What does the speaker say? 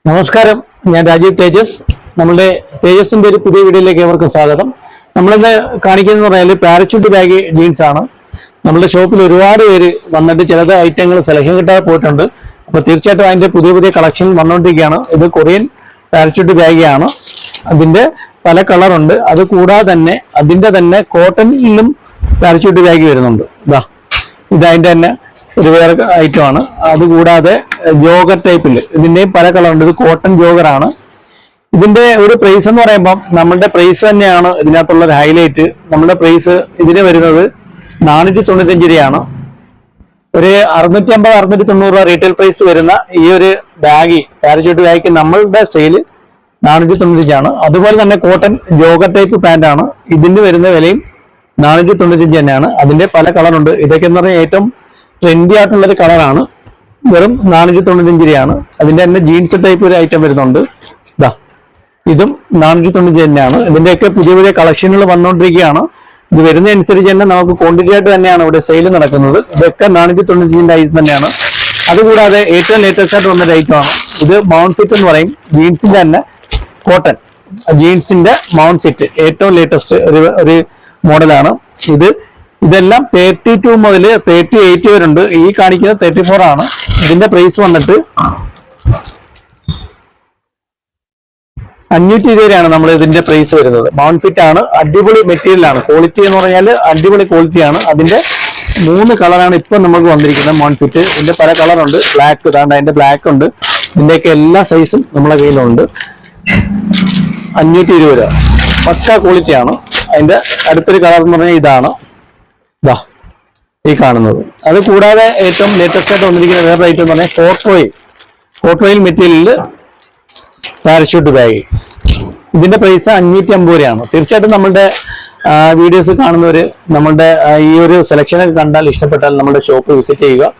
നമസ്കാരം, ഞാൻ രാജീവ് തേജസ്. നമ്മുടെ തേജസിന്റെ ഒരു പുതിയ വീഡിയോയിലേക്ക് ഏവർക്കും സ്വാഗതം. നമ്മളിന്ന് കാണിക്കുന്നത് പറഞ്ഞാൽ പാരച്യൂട്ട് ബാഗ് ജീൻസ് ആണ്. നമ്മുടെ ഷോപ്പിൽ ഒരുപാട് പേര് വന്നിട്ട് ചിലത് ഐറ്റങ്ങൾ സെലക്ഷൻ കിട്ടാതെ പോയിട്ടുണ്ട്. അപ്പോൾ തീർച്ചയായിട്ടും അതിന്റെ പുതിയ പുതിയ കളക്ഷൻ വന്നുകൊണ്ടിരിക്കുകയാണ്. ഇത് കൊറിയൻ പാരച്യൂട്ട് ബാഗാണ്. അതിന്റെ പല കളറുണ്ട്. അത് കൂടാതെ തന്നെ അതിന്റെ തന്നെ കോട്ടണിലും പാരച്യൂട്ട് ബാഗ് വരുന്നുണ്ട്. ഇതതിന്റെ തന്നെ ഒരു വേറെ ഐറ്റം ആണ്. അതുകൂടാതെ ജോഗർ ടൈപ്പിൽ ഇതിന്റെയും പല കളറുണ്ട്. ഇത് കോട്ടൺ ജോഗറാണ്. ഇതിന്റെ ഒരു പ്രൈസ് എന്ന് പറയുമ്പോൾ നമ്മുടെ പ്രൈസ് തന്നെയാണ് ഇതിനകത്തുള്ള ഒരു ഹൈലൈറ്റ്. നമ്മുടെ പ്രൈസ് ഇതിന് വരുന്നത് 495 രൂപയാണ്. ഒരു 650-690 രൂപ റീറ്റെയിൽ പ്രൈസ് വരുന്ന ഈ ഒരു ബാഗ്, പാരച്യൂട്ട് ബാഗ് നമ്മളുടെ സെയില് 495 ആണ്. അതുപോലെ തന്നെ കോട്ടൺ ജോഗർ ടൈപ്പ് പാന്റ് ആണ്. ഇതിന് വരുന്ന വിലയും 495 തന്നെയാണ്. അതിന്റെ പല കളറുണ്ട്. ഇതൊക്കെ എന്ന് പറഞ്ഞാൽ ഏറ്റവും ട്രെൻഡി ആയിട്ടുള്ളൊരു കളറാണ്. വെറും 495 രൂപയാണ്. അതിന്റെ തന്നെ ജീൻസ് ടൈപ്പ് ഒരു ഐറ്റം വരുന്നുണ്ട്. ഇതും 495 തന്നെയാണ്. ഇതിന്റെയൊക്കെ പുതിയ പുതിയ കളക്ഷനുകൾ വന്നുകൊണ്ടിരിക്കുകയാണ്. ഇത് വരുന്നതനുസരിച്ച് തന്നെ നമുക്ക് ക്വാണ്ടിറ്റി ആയിട്ട് തന്നെയാണ് ഇവിടെ സെയിൽ നടക്കുന്നത്. ഇതൊക്കെ 495 ഐറ്റം തന്നെയാണ്. അതുകൂടാതെ ഏറ്റവും ലേറ്റസ്റ്റ് ആയിട്ട് വന്നൊരു ഐറ്റമാണ് ഇത്. മൗണ്ട് ഫിറ്റ് എന്ന് പറയും. ജീൻസിന്റെ തന്നെ കോട്ടൺ ജീൻസിന്റെ മൗണ്ട് ഫിറ്റ് ഏറ്റവും ലേറ്റസ്റ്റ് ഒരു മോഡലാണ് ഇത്. ഇതെല്ലാം 32 മുതൽ 38 വരെയുണ്ട്. ഈ കാണിക്കുന്നത് 34 ആണ്. ഇതിന്റെ പ്രൈസ് വന്നിട്ട് 520 രൂപയാണ് നമ്മൾ ഇതിന്റെ പ്രൈസ് വരുന്നത്. മൗണ്ട് ഫിറ്റ് ആണ്. അടിപൊളി മെറ്റീരിയൽ ആണ്. ക്വാളിറ്റി എന്ന് പറഞ്ഞാൽ അടിപൊളി ക്വാളിറ്റിയാണ്. അതിന്റെ 3 കളറാണ് ഇപ്പൊ നമുക്ക് വന്നിരിക്കുന്നത് മൗണ്ട് ഫിറ്റ്. ഇതിന്റെ പല കളറുണ്ട്. ബ്ലാക്ക് ഇതാണ്ട്, അതിന്റെ ബ്ലാക്ക് ഉണ്ട്. ഇതിന്റെയൊക്കെ എല്ലാ സൈസും നമ്മളെ കയ്യിലുണ്ട്. 520 രൂപ പക്ക ക്വാളിറ്റിയാണ്. അതിന്റെ അടുത്തൊരു കളർ എന്ന് പറഞ്ഞാൽ ഇതാണ്, ഈ കാണുന്നത്. അത് കൂടാതെ ഏറ്റവും ലേറ്റസ്റ്റ് ആയിട്ട് വന്നിരിക്കുന്ന വേറെ ഐറ്റം എന്ന് പറഞ്ഞാൽ കോട്ടോയിൽ മെറ്റീരിയലിൽ പാരച്യൂട്ട് ബാഗ്. ഇതിന്റെ പ്രൈസ് 550 രൂപയാണ്. തീർച്ചയായിട്ടും നമ്മളുടെ വീഡിയോസ് കാണുന്നവര് നമ്മളുടെ ഈ ഒരു സെലക്ഷനൊക്കെ കണ്ടാൽ ഇഷ്ടപ്പെട്ടാൽ നമ്മുടെ ഷോപ്പ് വിസിറ്റ് ചെയ്യുക.